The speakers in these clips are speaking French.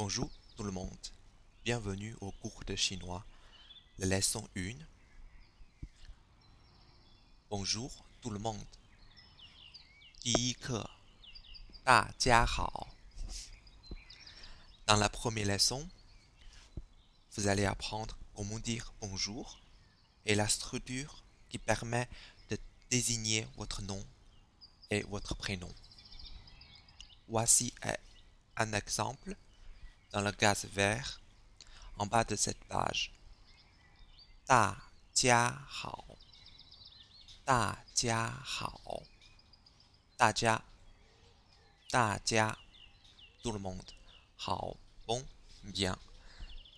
Bonjour tout le monde, bienvenue au cours de chinois, la leçon 1. Bonjour tout le monde, 第一课，大家好。Dans la première leçon, vous allez apprendre comment dire bonjour et la structure qui permet de désigner votre nom et votre prénom. Voici un exemple dans le gaz vert en bas de cette page. 大家好，大家好，大家，tout le monde. 好 bon, bien.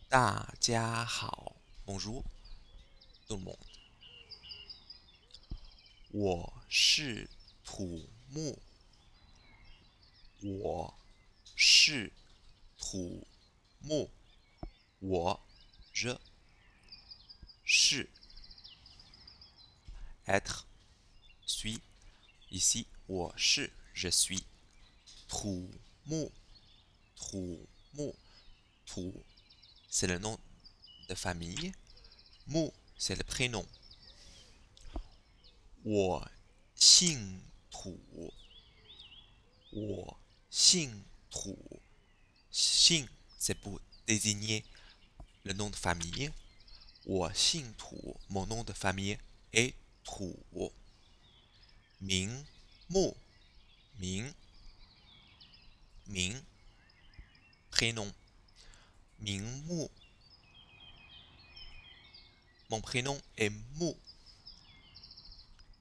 大家好 bonjour, tout le monde. 我是土木，我是土木，je suis être suis ici 我是 je suis 土木 土木 土 c'est le nom de famille, mu c'est le prénom. 我姓土，姓 c'est pour désigner le nom de famille. 我姓土 mon nom de famille est 土。名目名 prénom 名目 mon prénom est Mu.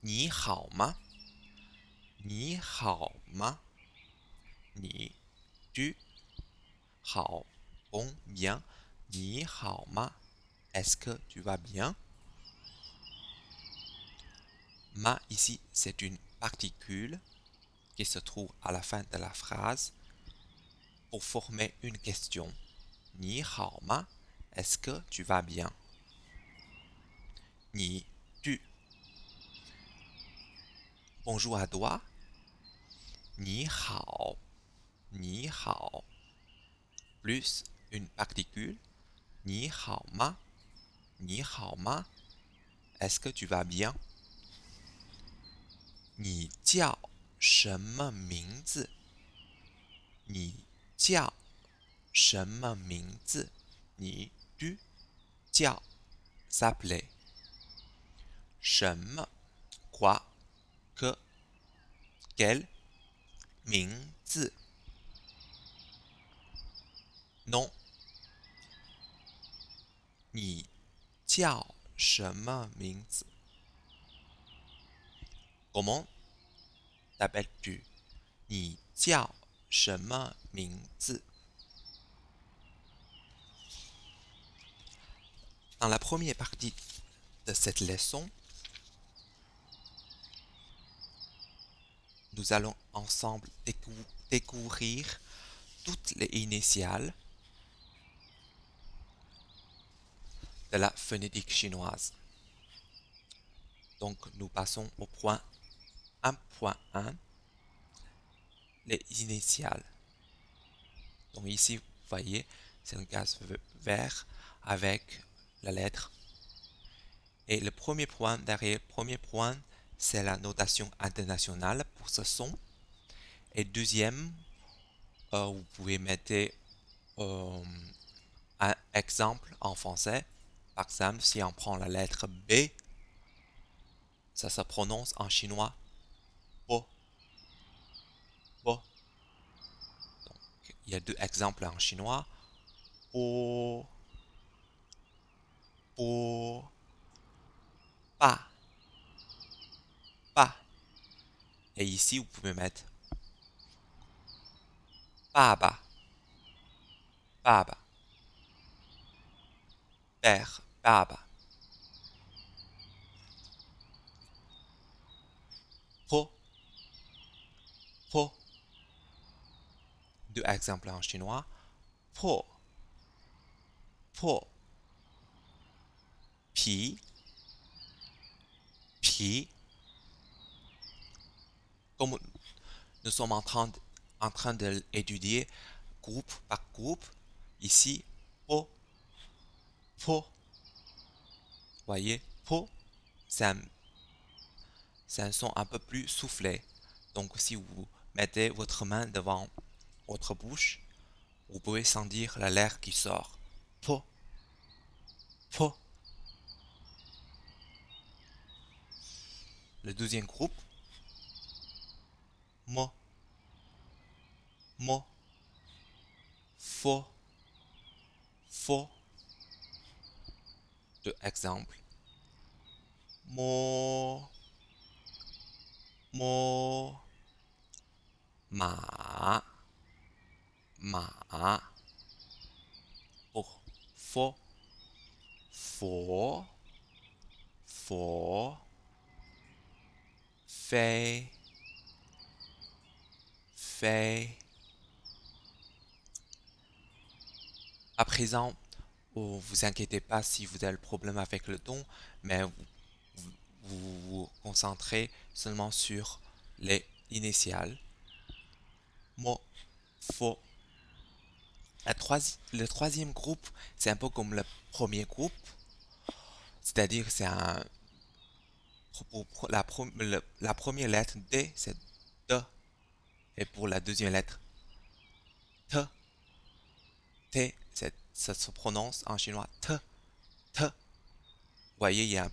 你好吗？你 tu 好 bon bien 你好吗 est-ce que tu vas bien? Ma ici c'est une particule qui se trouve à la fin de la phrase pour former une question. 你好吗 est-ce que tu vas bien? 你 tu bonjour à toi. 你好 plus une particule. 你好吗 est-ce que tu vas bien? 你叫什么名字？你叫什么名字？你 tu 叫 s'appeler 什么 quoi que quel 名字 nom 你叫什么名字 comment t'appelles-tu 你叫什么名字 Dans la première partie de cette leçon, nous allons ensemble découvrir toutes les initiales de la phonétique chinoise. Donc, nous passons au point 1.1, les initiales. Donc ici, vous voyez, c'est un gaz vert avec la lettre. Et le premier point derrière, le premier point, c'est la notation internationale pour ce son. Et deuxième, vous pouvez mettre un exemple en français. Par exemple, si on prend la lettre B, ça se prononce en chinois bo. Bo. Donc, il y a deux exemples en chinois. Bo. Bo. Ba. Ba. Et ici, vous pouvez mettre baba. Baba. Père. Baba. Po. Po. Deux exemples en chinois. Po. Po. Pi. Pi. Comme nous sommes en train d'étudier groupe par groupe, Ici, po, po. Voyez, po, c'est un son un peu plus soufflé. Donc si vous mettez votre main devant votre bouche, vous pouvez sentir l'air qui sort. Po, po. Le deuxième groupe, mo, mo, fo, fo. Deux exemples. Mo, mo, ma, ma. Pour fo, fo, fo, fait, fait. À présent, vous inquiétez pas si vous avez le problème avec le ton, mais vous concentrez seulement sur les initiales. Mo, fo. Le troisième groupe, c'est un peu comme le premier groupe, c'est-à-dire c'est un la première lettre D, c'est D, et pour la deuxième lettre T, T, ça se prononce en chinois T, T. Vous voyez, il y a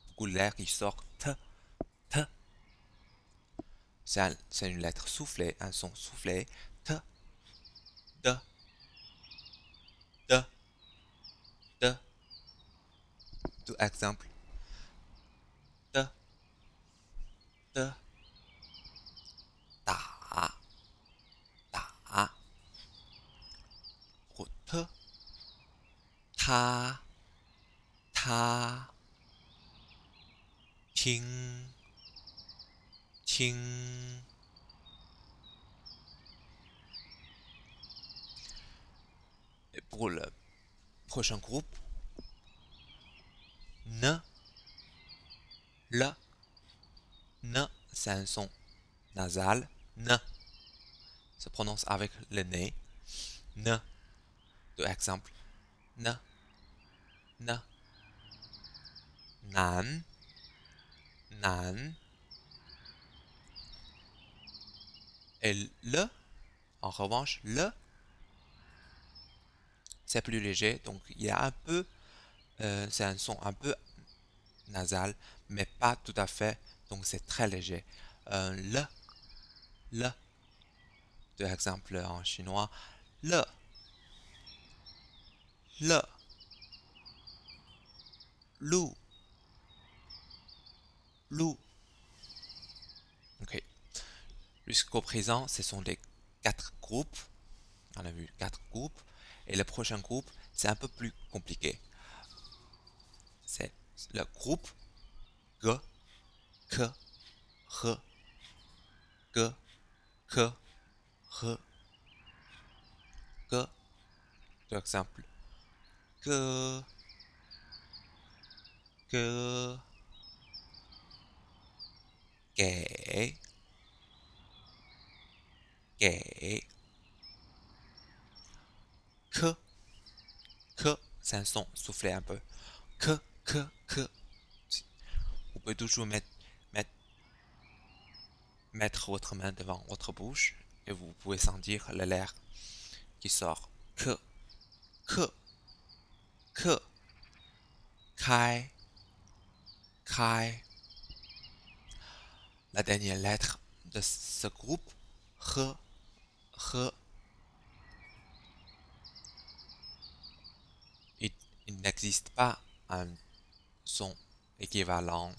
beaucoup de l'air qui sort T, T. C'est une lettre soufflée, un son soufflé. T, D, D, D. Tout exemple. D, D, ta, ta. Pour T, ta, ta. Ting, ting. Et pour le prochain groupe, ne, le, ne, c'est un son nasal. Ne se prononce avec le nez. Ne. Deux exemples. Ne, ne. Nan, nan. Et le, en revanche, le, c'est plus léger. Donc il y a un peu, c'est un son un peu nasal, mais pas tout à fait. Donc c'est très léger. Le. Deux exemples en chinois. Le, lou, lou. Ok. Jusqu'au présent, ce sont les quatre groupes. On a vu quatre groupes. Et le prochain groupe, c'est un peu plus compliqué. C'est le groupe G, K, R, G, K, R, G. Deux exemples. G, G, G, G, K, K. C'est un son soufflé un peu. K, K, K. Vous pouvez toujours mettre, mettre votre main devant votre bouche et vous pouvez sentir l'air qui sort. K, K, K. Kai, Kai. La dernière lettre de ce groupe, R, R. Il, il n'existe pas un son équivalent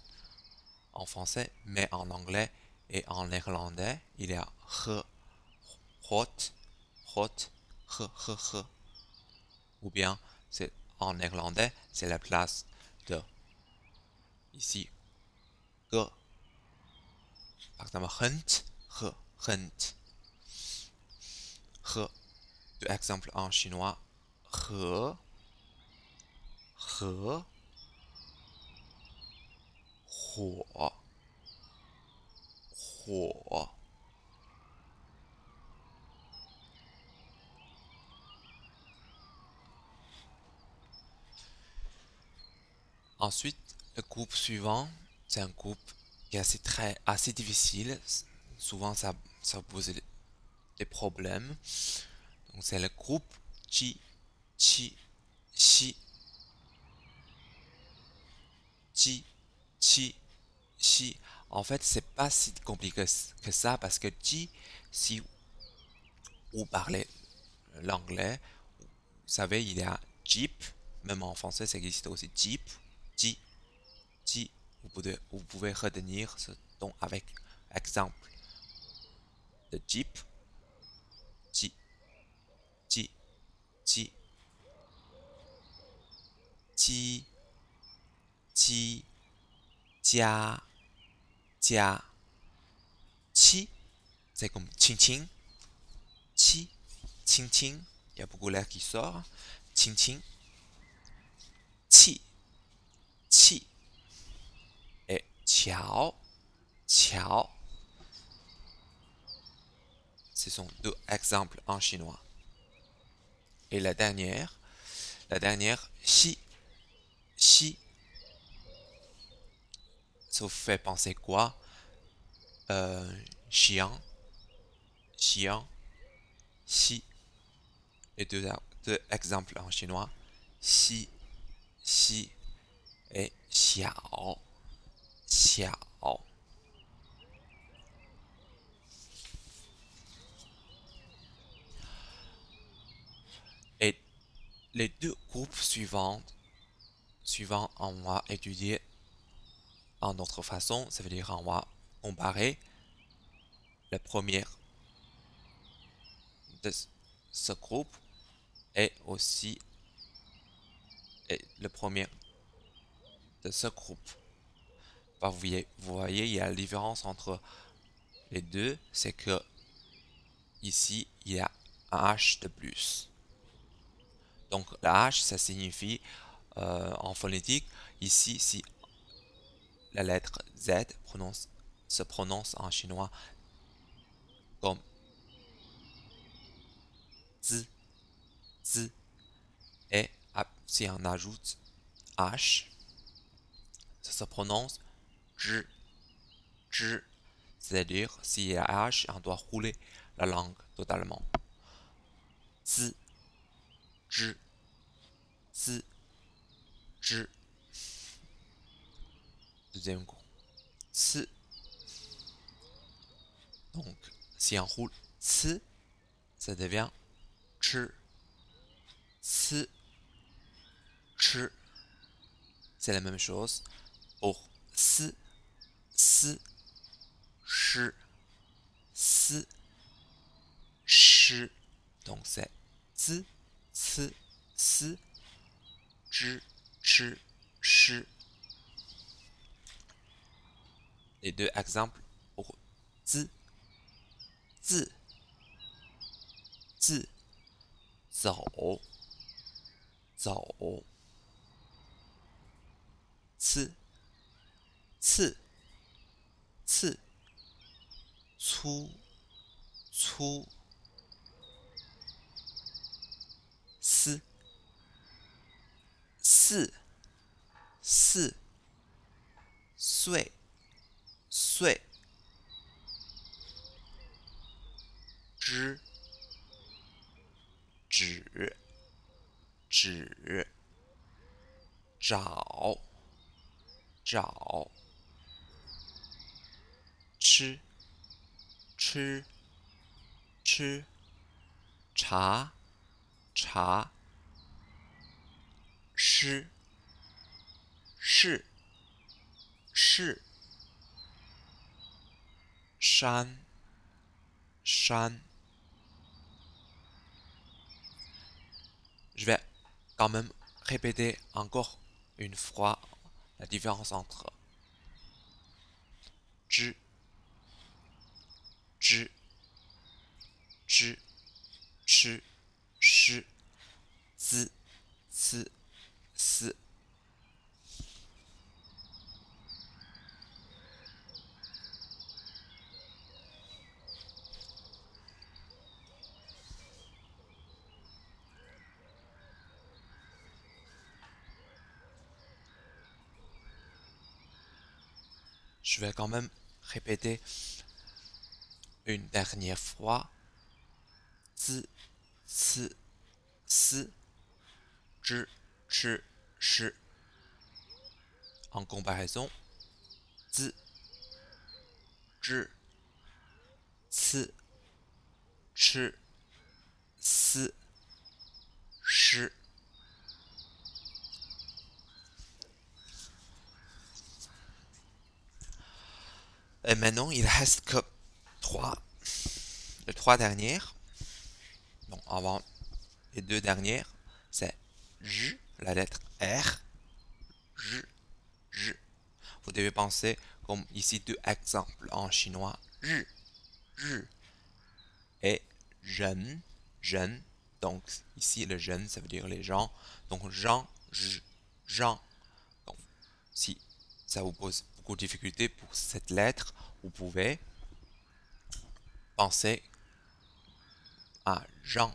en français, mais en anglais et en néerlandais, il y a R, hot, hot, R, R, R. Ou bien, c'est en néerlandais, c'est la place de ici, G. Par exemple, hunt, R, hunt. R. Deux exemples en chinois, R, R, 火，火， Ensuite, le groupe suivant, c'est un groupe qui est assez difficile. Souvent, ça pose des problèmes. Donc, c'est le groupe chi, chi, chi, chi, chi, chi. En fait, c'est pas si compliqué que ça parce que chi, si vous parlez l'anglais, vous savez, il y a Jeep, même en français, ça existe aussi Jeep, Ji, Ji. Vous pouvez retenir ce ton avec exemple de Jeep, Ji, Ji, Ji, Ji, Ji, Jia, Jia, Qi, c'est comme Qing Qing, Qi, Qing Qing, il y a beaucoup l'air qui sort, Qing Qing, Qi, Qi, et Qiao, Qiao. Ce sont deux exemples en chinois. Et la dernière, Xi, Xi, ça vous fait penser quoi? Chien, Chien, Xi. Les deux exemples en chinois, Xi, Xi et Xiao, Xiao. Et les deux groupes suivants, on va étudier en autre façon, ça veut dire on va comparer le premier de ce groupe et aussi le premier de ce groupe. Bah, vous voyez, il y a la différence entre les deux, c'est que ici, il y a un H de plus. Donc, la H, ça signifie en phonétique, ici, si la lettre Z se prononce en chinois comme Z, Z, et si on ajoute H, ça se prononce Zh, Zh. C'est-à-dire, s'il y a H, on doit rouler la langue totalement. Z, Zh, Z, Zh. Deuxième coup. C. Donc, si on roule C, ça devient ch, C, ch. C'est la même chose pour S, S, Ch, S, Ch. Donc, c'est Z, C, S, Zh, Ch, Ch. Les deux exemples pour Z, Z, Z, 走，走，刺，刺，刺，粗，粗，丝，四，四，碎，碎，枝，指，指，找，找，吃，吃，吃，茶，茶，诗，是，是，山，山。Je vais quand même répéter encore une fois la différence entre zh, zh, zh, ch, ch, z, c, s. Je vais quand même répéter une dernière fois. Zi, ci, si, zhi, chi, shi. En comparaison, zi, zhi, ci, chi, si, shi. Et maintenant, il reste que les trois dernières. Donc, avant les deux dernières, c'est J, la lettre R, J, J. Vous devez penser comme ici deux exemples en chinois. J, J. Et jeune, jeune. Donc, ici, le jeune, ça veut dire les gens. Donc, Jean, J, Jean. Donc, si ça vous pose beaucoup de difficultés pour cette lettre, vous pouvez penser à Jean,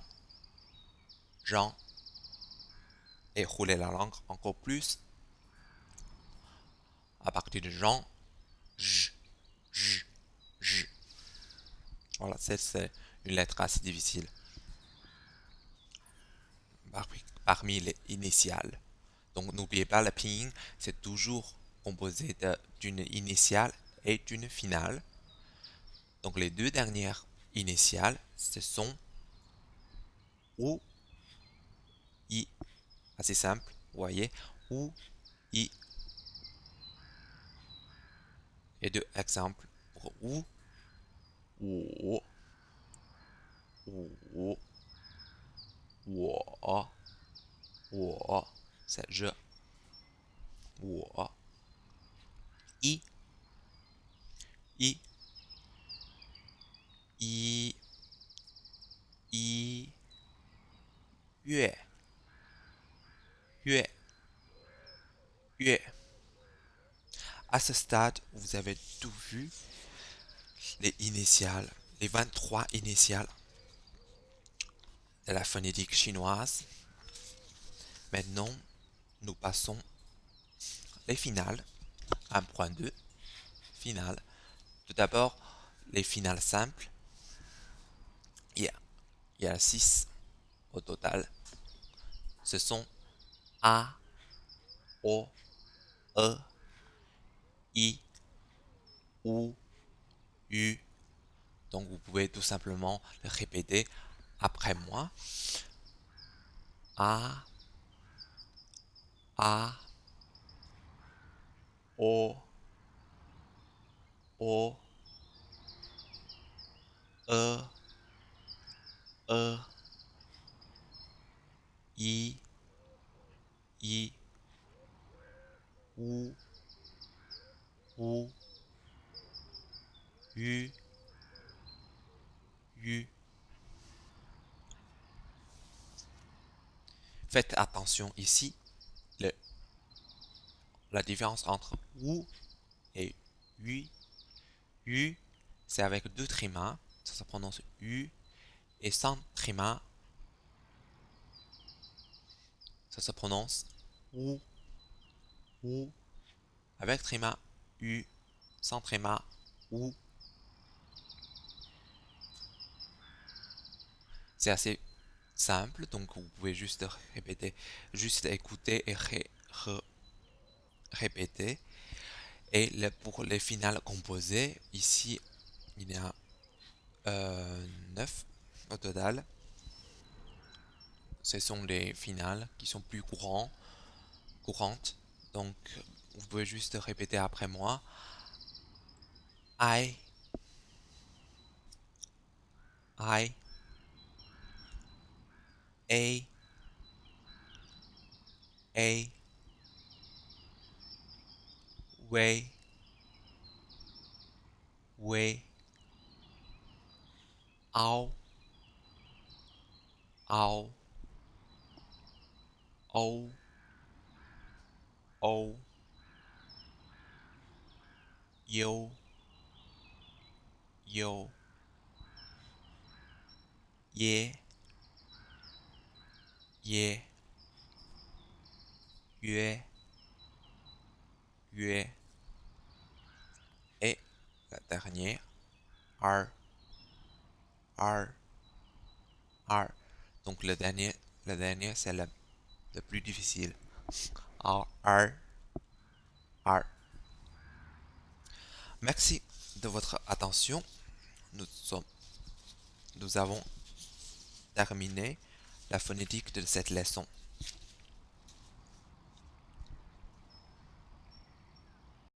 Jean, et rouler la langue encore plus à partir de Jean, J, J, J. Voilà, c'est une lettre assez difficile parmi les initiales. Donc n'oubliez pas, le pinyin, c'est toujours composé d'une initiale et d'une finale. Donc les deux dernières initiales, ce sont ou, i. Assez simple, vous voyez, ou, i. Et deux exemples pour ou, wo, wo, wo, wo, c'est je, wo, i, i, i, i, yue, yue, yue. À ce stade, vous avez tout vu, les initiales, les 23 initiales de la phonétique chinoise. Maintenant, nous passons les finales. 1.2, finale. Tout d'abord, les finales simples. Il y a 6 au total. Ce sont A, O, E, I, U, U. Donc vous pouvez tout simplement le répéter après moi. A, A, O, O, E, E, I, I, U, U, U, U. Faites attention ici, le, la différence entre U et U. U, c'est avec deux trémas, ça se prononce U, et sans tréma, ça se prononce U, U, avec tréma U, sans tréma U. C'est assez simple, donc vous pouvez juste répéter, juste écouter et répéter. Et pour les finales composées, ici, il y a 9 au total. Ce sont les finales qui sont plus courantes. Donc, vous pouvez juste répéter après moi. I, I, A, A, way, way, ow, ow, o, o, yo, yo, yeah, yeah, yue, yue. la dernière. R, R, R. Donc le dernier c'est le plus difficile. R, R, R. Merci de votre attention. Nous, nous avons terminé la phonétique de cette leçon.